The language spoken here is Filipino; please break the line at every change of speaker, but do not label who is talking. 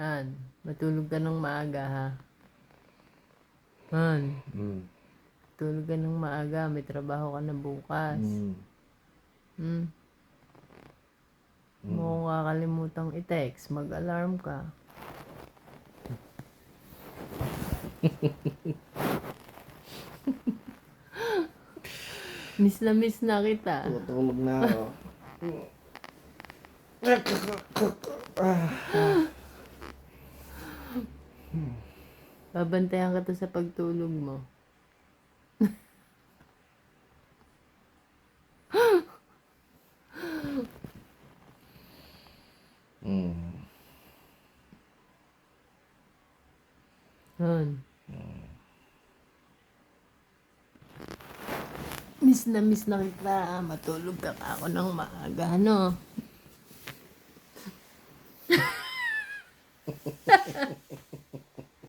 Han, matulog ka ng maaga ha. Han, tulog ka ng maaga. May trabaho ka na bukas. Hmm? Huwag mo kong kakalimutang i-text. Mag-alarm ka. Miss na kita.
Tutulog na ako.
Babantayan ka to sa pagtulog mo. Han. Miss na kita. Matulog ka ako ng maaga, no?